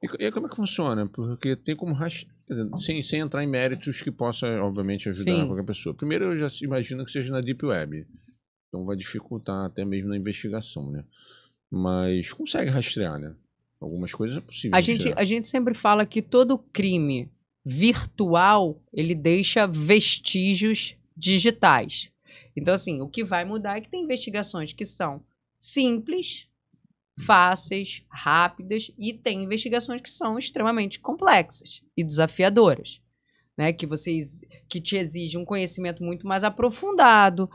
E como é que funciona? Porque tem como sem entrar em méritos que possa, obviamente, ajudar Sim. qualquer pessoa. Primeiro, eu já imagino que seja na Deep Web. Então vai dificultar até mesmo na investigação, né? Mas consegue rastrear, né? Algumas coisas é possível rastrear. A gente sempre fala que todo crime virtual, ele deixa vestígios digitais. Então, assim, o que vai mudar é que tem investigações que são simples, fáceis, rápidas, e tem investigações que são extremamente complexas e desafiadoras, né? Que te exige um conhecimento muito mais aprofundado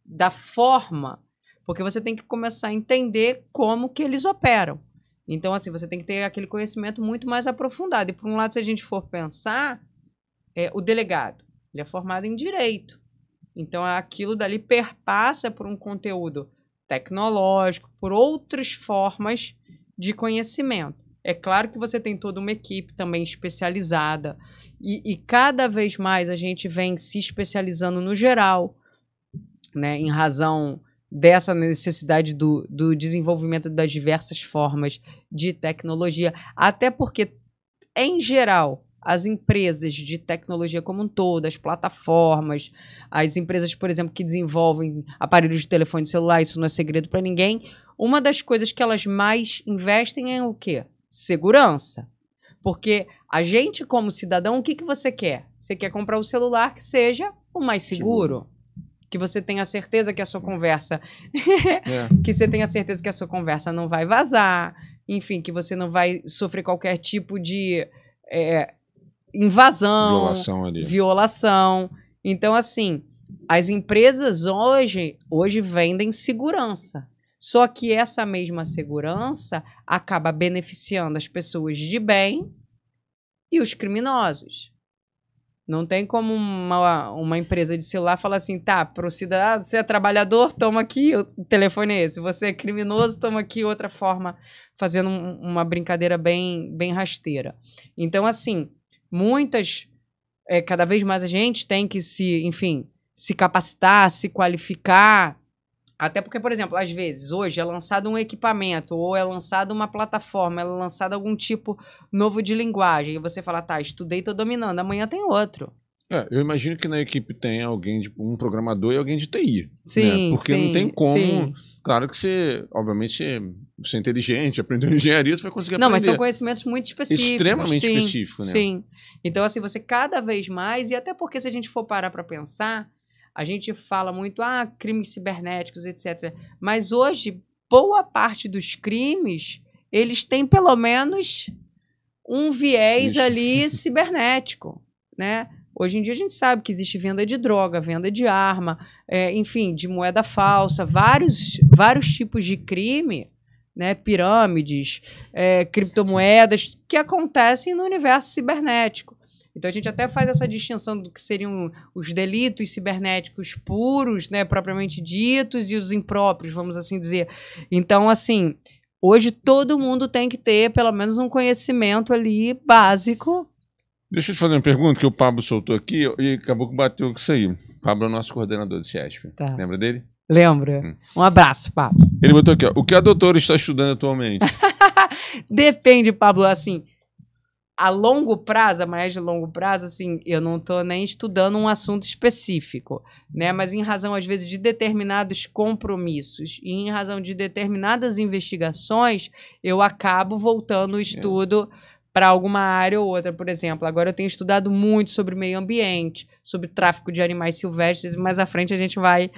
da forma, porque você tem que começar a entender como que eles operam. Então, assim, você tem que ter aquele conhecimento muito mais aprofundado. E, por um lado, se a gente for pensar, o delegado, ele é formado em direito. Então, aquilo dali perpassa por um conteúdo tecnológico, por outras formas de conhecimento. É claro que você tem toda uma equipe também especializada e cada vez mais a gente vem se especializando no geral, né, em razão dessa necessidade do desenvolvimento das diversas formas de tecnologia, até porque, em geral, as empresas de tecnologia como um todo, as plataformas, as empresas, por exemplo, que desenvolvem aparelhos de telefone celular, isso não é segredo para ninguém, uma das coisas que elas mais investem é o quê? Segurança. Porque a gente, como cidadão, o que você quer? Você quer comprar um celular que seja o mais seguro. Que você tenha certeza que a sua conversa que você tenha certeza que a sua conversa não vai vazar, enfim, que você não vai sofrer qualquer tipo de invasão, violação. Então, assim, as empresas hoje vendem segurança. Só que essa mesma segurança acaba beneficiando as pessoas de bem e os criminosos. Não tem como uma empresa de celular falar assim, tá, pro cidadão, você é trabalhador, toma aqui, o telefone é esse. Você é criminoso, toma aqui outra forma, fazendo uma brincadeira bem, bem rasteira. Então, assim, cada vez mais a gente tem que se capacitar, se qualificar. Até porque, por exemplo, às vezes, hoje é lançado um equipamento, ou é lançada uma plataforma, é lançado algum tipo novo de linguagem, e você fala, tá, estudei, tô dominando, amanhã tem outro. Eu imagino que na equipe tem alguém, um programador e alguém de TI. Sim, né? Porque não tem como. Claro que você, obviamente, você é inteligente, aprendeu engenharia, você vai conseguir aprender. Não, mas são conhecimentos muito específicos. Extremamente específicos, né? Sim. Então, assim, você cada vez mais, e até porque se a gente for parar para pensar, a gente fala muito, crimes cibernéticos, etc. Mas hoje, boa parte dos crimes, eles têm pelo menos um viés ali cibernético, né? Hoje em dia a gente sabe que existe venda de droga, venda de arma, enfim, de moeda falsa, vários tipos de crime, né? Pirâmides, criptomoedas, que acontecem no universo cibernético. Então a gente até faz essa distinção do que seriam os delitos cibernéticos puros, né, propriamente ditos, e os impróprios, vamos assim dizer. Então, assim, hoje todo mundo tem que ter pelo menos um conhecimento ali básico. Deixa eu te fazer uma pergunta que o Pablo soltou aqui e acabou que bateu com isso aí. O Pablo é o nosso coordenador do CIESP. Tá. Lembra dele? Lembro. Um abraço, Pablo. Ele botou aqui, ó, o que a doutora está estudando atualmente? Depende, Pablo, assim, a longo prazo, a mais de longo prazo, assim, eu não estou nem estudando um assunto específico, né? Mas em razão, às vezes, de determinados compromissos e em razão de determinadas investigações, eu acabo voltando o estudo para alguma área ou outra. Por exemplo, agora eu tenho estudado muito sobre meio ambiente, sobre tráfico de animais silvestres, e mais à frente a gente vai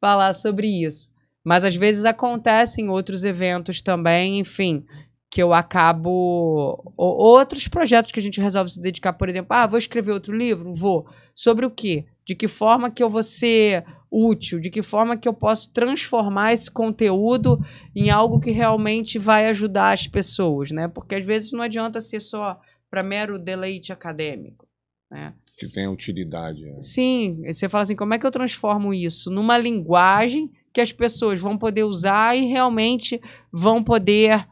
falar sobre isso. Mas às vezes acontecem outros eventos também, enfim, que eu acabo... Outros projetos que a gente resolve se dedicar, por exemplo, vou escrever outro livro? Vou. Sobre o quê? De que forma que eu vou ser útil? De que forma que eu posso transformar esse conteúdo em algo que realmente vai ajudar as pessoas, né? Porque às vezes não adianta ser só para mero deleite acadêmico, né? Que tenha utilidade. Sim, você fala assim, como é que eu transformo isso numa linguagem que as pessoas vão poder usar e realmente vão poder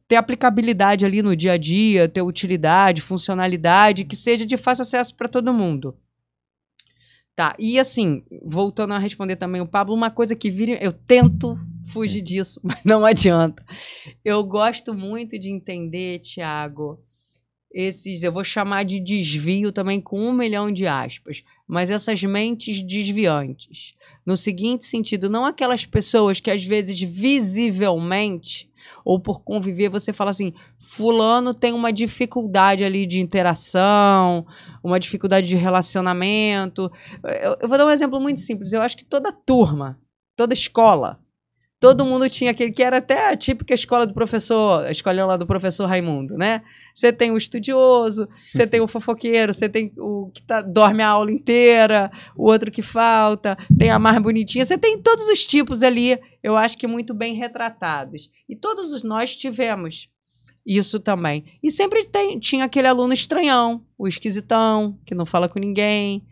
ter aplicabilidade ali no dia a dia, ter utilidade, funcionalidade, que seja de fácil acesso para todo mundo. Tá, e assim, voltando a responder também o Pablo, uma coisa que eu tento fugir disso, mas não adianta. Eu gosto muito de entender, Thiago, eu vou chamar de desvio também com 1 milhão de aspas, mas essas mentes desviantes. No seguinte sentido, não aquelas pessoas que às vezes visivelmente ou por conviver, você fala assim, fulano tem uma dificuldade ali de interação, uma dificuldade de relacionamento. Eu vou dar um exemplo muito simples. Eu acho que toda turma, toda escola, todo mundo tinha aquele que era até a típica escola do professor, a escolinha lá do professor Raimundo, né? Você tem o estudioso, você tem o fofoqueiro, você tem o que dorme a aula inteira, o outro que falta, tem a mais bonitinha, você tem todos os tipos ali, eu acho que muito bem retratados. E todos nós tivemos isso também. E sempre tinha aquele aluno estranhão, o esquisitão, que não fala com ninguém,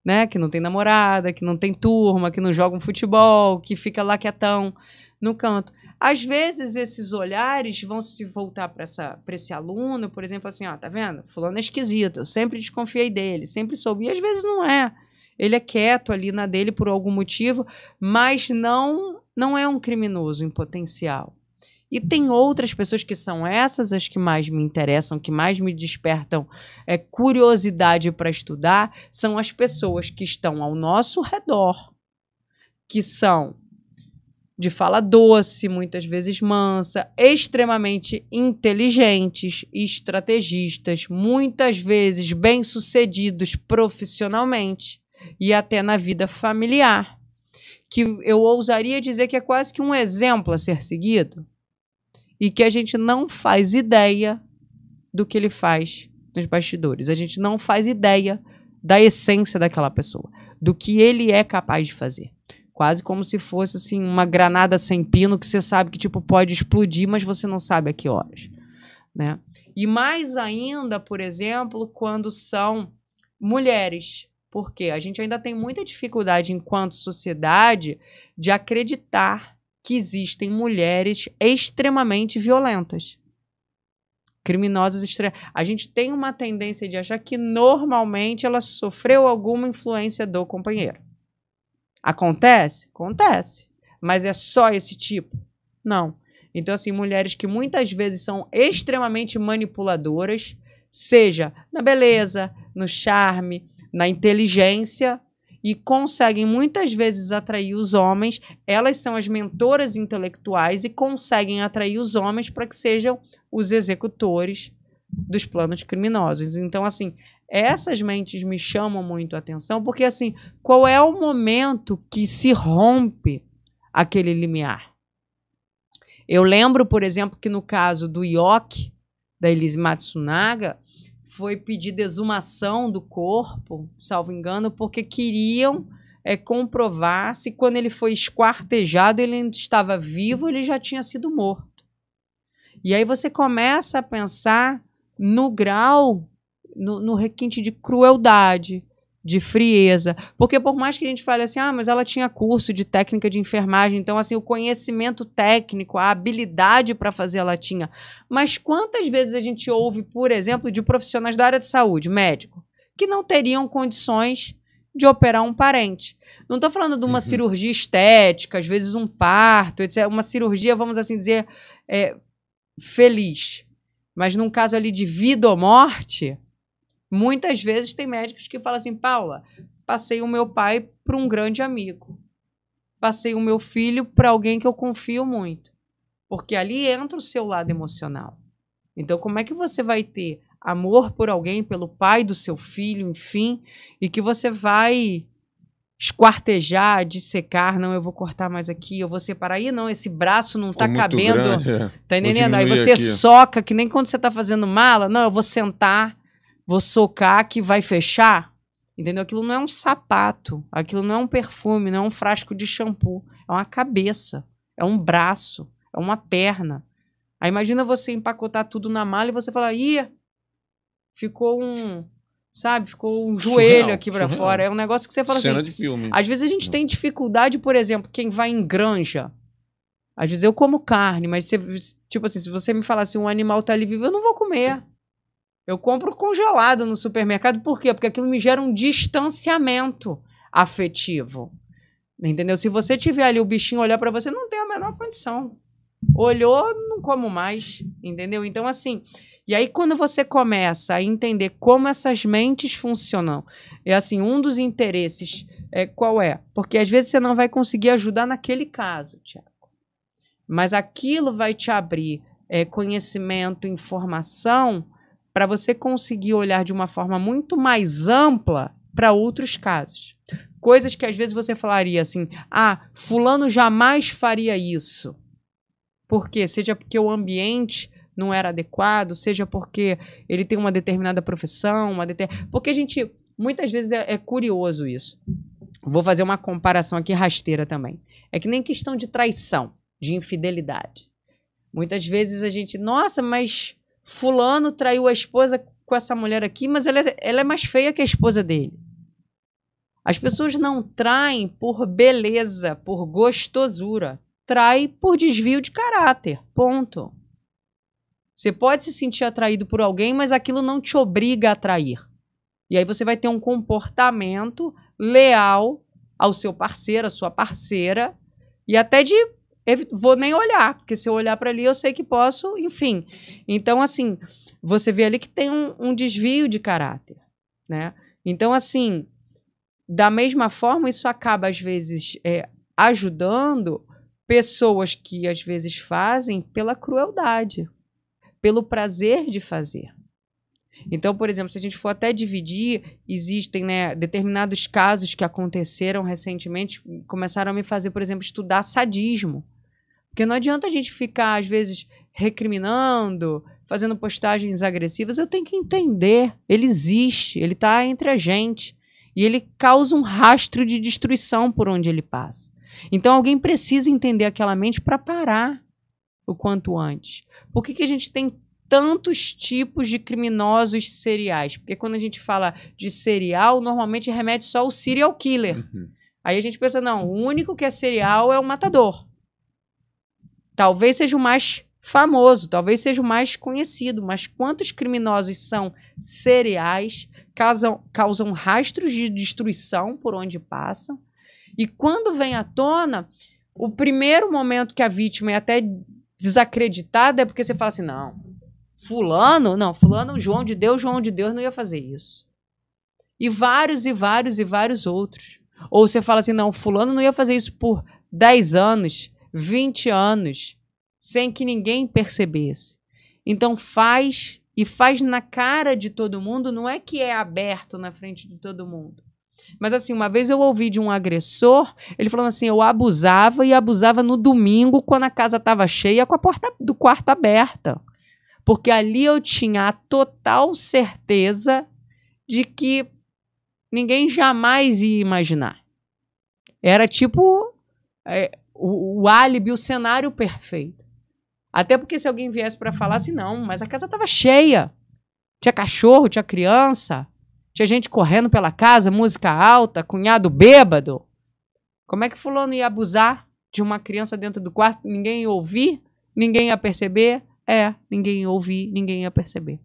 né? Que não tem namorada, que não tem turma, que não joga um futebol, que fica lá quietão no canto. Às vezes, esses olhares vão se voltar para esse aluno, por exemplo, assim, ó, tá vendo? Fulano é esquisito, eu sempre desconfiei dele, sempre soube. E às vezes não é. Ele é quieto ali na dele por algum motivo, mas não é um criminoso em potencial. E tem outras pessoas que são essas as que mais me interessam, que mais me despertam curiosidade para estudar, são as pessoas que estão ao nosso redor, que são de fala doce, muitas vezes mansa, extremamente inteligentes e estrategistas, muitas vezes bem-sucedidos profissionalmente e até na vida familiar, que eu ousaria dizer que é quase que um exemplo a ser seguido e que a gente não faz ideia do que ele faz nos bastidores. A gente não faz ideia da essência daquela pessoa, do que ele é capaz de fazer. Quase como se fosse assim, uma granada sem pino que você sabe que tipo, pode explodir, mas você não sabe a que horas. Né? E mais ainda, por exemplo, quando são mulheres. Porque a gente ainda tem muita dificuldade, enquanto sociedade, de acreditar que existem mulheres extremamente violentas. Criminosas extremas. A gente tem uma tendência de achar que normalmente ela sofreu alguma influência do companheiro. Acontece? Acontece. Mas é só esse tipo? Não. Então, assim, mulheres que muitas vezes são extremamente manipuladoras, seja na beleza, no charme, na inteligência, e conseguem muitas vezes atrair os homens, elas são as mentoras intelectuais e conseguem atrair os homens para que sejam os executores dos planos criminosos. Então, assim, essas mentes me chamam muito a atenção, porque, assim, qual é o momento que se rompe aquele limiar? Eu lembro, por exemplo, que no caso do Yoki, da Elise Matsunaga, foi pedida exumação do corpo, salvo engano, porque queriam comprovar se quando ele foi esquartejado ele ainda estava vivo ou ele já tinha sido morto. E aí você começa a pensar no grau, no requinte de crueldade, de frieza, porque por mais que a gente fale assim, mas ela tinha curso de técnica de enfermagem, então assim, o conhecimento técnico, a habilidade para fazer ela tinha, mas quantas vezes a gente ouve, por exemplo, de profissionais da área de saúde, médico, que não teriam condições de operar um parente. Não estou falando de uma cirurgia estética, às vezes um parto, etc., uma cirurgia, vamos assim dizer, feliz, mas num caso ali de vida ou morte, muitas vezes tem médicos que falam assim, Paula, passei o meu pai para um grande amigo. Passei o meu filho para alguém que eu confio muito. Porque ali entra o seu lado emocional. Então, como é que você vai ter amor por alguém, pelo pai do seu filho, enfim, e que você vai esquartejar, dissecar, não, eu vou cortar mais aqui, eu vou separar, aí não, esse braço não tá cabendo, grande, tá entendendo? Aí você soca, que nem quando você tá fazendo mala, não, eu vou sentar, vou socar que vai fechar, entendeu? Aquilo não é um sapato, aquilo não é um perfume, não é um frasco de shampoo, é uma cabeça, é um braço, é uma perna. Aí imagina você empacotar tudo na mala e você falar, ficou um joelho aqui pra fora, é um negócio que você fala Cena assim, de filme. Às vezes a gente tem dificuldade, por exemplo, quem vai em granja, às vezes eu como carne, mas tipo assim, se você me falar assim, um animal tá ali vivo, eu não vou comer. Eu compro congelado no supermercado. Por quê? Porque aquilo me gera um distanciamento afetivo. Entendeu? Se você tiver ali o bichinho olhar para você, não tem a menor condição. Olhou, não como mais, entendeu? Então, assim, e aí quando você começa a entender como essas mentes funcionam, é assim, um dos interesses qual é? Porque às vezes você não vai conseguir ajudar naquele caso, Tiago. Mas aquilo vai te abrir conhecimento, informação, para você conseguir olhar de uma forma muito mais ampla para outros casos. Coisas que às vezes você falaria assim, fulano jamais faria isso. Por quê? Seja porque o ambiente não era adequado, seja porque ele tem uma determinada profissão, porque a gente, muitas vezes é curioso isso. Vou fazer uma comparação aqui rasteira também. É que nem questão de traição, de infidelidade. Muitas vezes a gente, nossa, mas fulano traiu a esposa com essa mulher aqui, mas ela é mais feia que a esposa dele. As pessoas não traem por beleza, por gostosura. Trai por desvio de caráter. Ponto. Você pode se sentir atraído por alguém, mas aquilo não te obriga a atrair. E aí você vai ter um comportamento leal ao seu parceiro, à sua parceira, e até de vou nem olhar, porque se eu olhar para ali eu sei que posso, enfim. Então, assim, você vê ali que tem um desvio de caráter, né? Então, assim, da mesma forma, isso acaba, às vezes, ajudando pessoas que, às vezes, fazem pela crueldade, pelo prazer de fazer. Então, por exemplo, se a gente for até dividir, existem, né, determinados casos que aconteceram recentemente, começaram a me fazer, por exemplo, estudar sadismo. Porque não adianta a gente ficar, às vezes, recriminando, fazendo postagens agressivas. Eu tenho que entender, ele existe, ele está entre a gente. E ele causa um rastro de destruição por onde ele passa. Então, alguém precisa entender aquela mente para parar o quanto antes. Por que a gente tem tantos tipos de criminosos seriais? Porque quando a gente fala de serial, normalmente remete só ao serial killer. Uhum. Aí a gente pensa, não, o único que é serial é o matador. Talvez seja o mais famoso, talvez seja o mais conhecido, mas quantos criminosos são seriais, causam rastros de destruição por onde passam, e quando vem à tona, o primeiro momento que a vítima é até desacreditada é porque você fala assim, fulano, João de Deus não ia fazer isso. E vários outros. Ou você fala assim, não, fulano não ia fazer isso por 10 anos, 20 anos, sem que ninguém percebesse. Então faz, e faz na cara de todo mundo, não é que é aberto na frente de todo mundo. Mas assim, uma vez eu ouvi de um agressor, ele falando assim, eu abusava no domingo, quando a casa estava cheia, com a porta do quarto aberta. Porque ali eu tinha a total certeza de que ninguém jamais ia imaginar. Era tipo o álibi, o cenário perfeito. Até porque se alguém viesse para falar assim, não, mas a casa estava cheia. Tinha cachorro, tinha criança, tinha gente correndo pela casa, música alta, cunhado bêbado. Como é que fulano ia abusar de uma criança dentro do quarto? Ninguém ia ouvir? Ninguém ia perceber? Ninguém ia ouvir, ninguém ia perceber.